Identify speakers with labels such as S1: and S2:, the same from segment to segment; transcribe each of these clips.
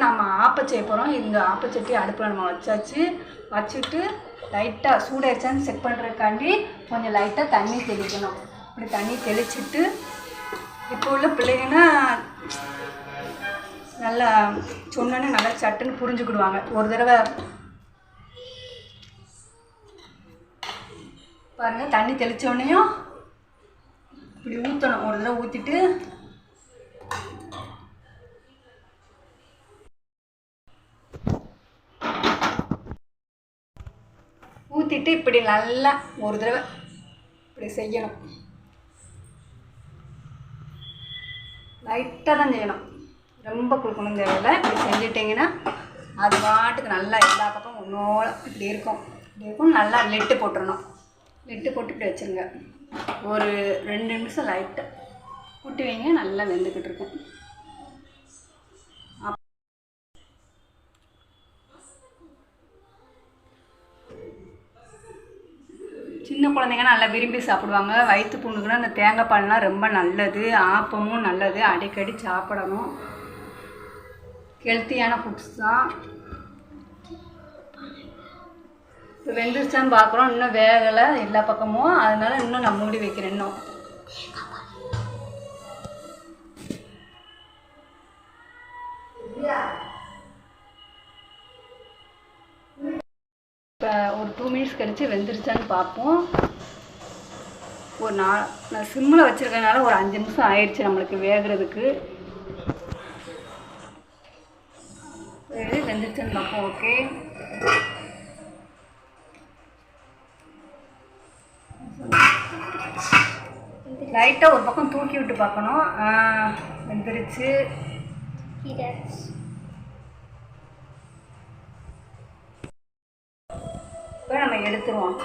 S1: நம்ம ஆப்பம் செய்ய போகிறோம். இந்த ஆப்பச்சட்டி அடுப்பில் நம்ம வச்சாச்சு. வச்சுட்டு லைட்டாக சூடாகிடுச்சான்னு செக் பண்ணுறதுக்காண்டி கொஞ்சம் லைட்டாக தண்ணி தெளிக்கணும். இப்படி தண்ணி தெளிச்சுட்டு இப்போ உள்ள பிள்ளைங்கன்னா நல்லா சொன்னோன்னே நல்லா சட்டுன்னு புரிஞ்சுக்கிடுவாங்க. ஒரு தடவை பாருங்கள், தண்ணி தெளித்தோடனையும் இப்படி ஊற்றணும். ஒரு தடவை ஊற்றிட்டு இப்படி நல்லா ஒரு தடவை இப்படி செய்யணும். லைட்டாக தான் செய்யணும், ரொம்ப குளுக்கணும் தேவையில்லை. இப்படி செஞ்சுட்டிங்கன்னா அது பாட்டுக்கு நல்லா எல்லா பக்கம் ஒன்றோட இப்படி இருக்கும். நல்லா லெட்டு போட்டுடணும். லெட்டு போட்டு இப்படி வச்சுருங்க. ஒரு 2 நிமிஷம் லைட்டாக கூட்டி வைங்க. நல்லா வெந்துக்கிட்டு இருக்கும். சின்ன குழந்தைங்க நல்லா விரும்பி சாப்பிடுவாங்க. வயிற்று புண்ணுக்குன்னா அந்த தேங்காய் பால்லாம் ரொம்ப நல்லது. ஆப்பமும் நல்லது, அடிக்கடி சாப்பிடணும். ஹெல்த்தியான ஃபுட்ஸ் தான். இப்போ வெந்துருச்சான்னு பார்க்குறோம். இன்னும் வேகலை எல்லா பக்கமும், அதனால இன்னும் நான் மூடி வைக்கிறேன். இன்னும் இப்போ ஒரு 2 மினிட்ஸ் கழித்து வெந்துருச்சான்னு பார்ப்போம். நான் சிம்மில் வச்சுருக்கனால ஒரு 5 நிமிஷம் ஆயிடுச்சு நம்மளுக்கு வேகிறதுக்கு. வெந்துருச்சான்னு பார்ப்போம். ஓகே, லைட்டாக ஒரு பக்கம் தூக்கி விட்டு பார்க்கணும். வெந்துருச்சு. இப்போ நம்ம எடுத்துருவோம்.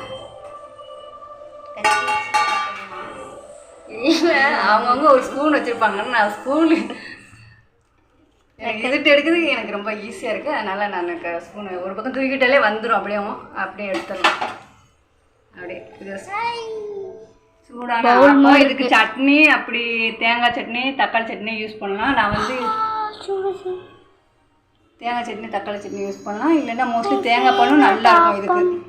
S1: இல்லை, அவங்கவுங்க ஒரு ஸ்பூன் வச்சுருப்பாங்க. நான் ஸ்பூனு எனக்கு எதிர்த்து எடுக்கிறதுக்கு எனக்கு ரொம்ப ஈஸியாக இருக்குது. அதனால் நான் ஸ்பூனு ஒரு பக்கம் தூக்கிட்டாலே வந்துடும். அப்படியே எடுத்துடலாம். அப்படியே இது சூடான ஆப்பம். இதுக்கு சட்னி, அப்படி தேங்காய் சட்னி, தக்காளி சட்னி யூஸ் பண்ணலாம். நான் வந்து தேங்காய் சட்னி, தக்காளி சட்னி யூஸ் பண்ணலாம். இல்லைன்னா மோஸ்ட்லி தேங்காய் பாலும் நல்லாயிருக்கும் இதுக்கு.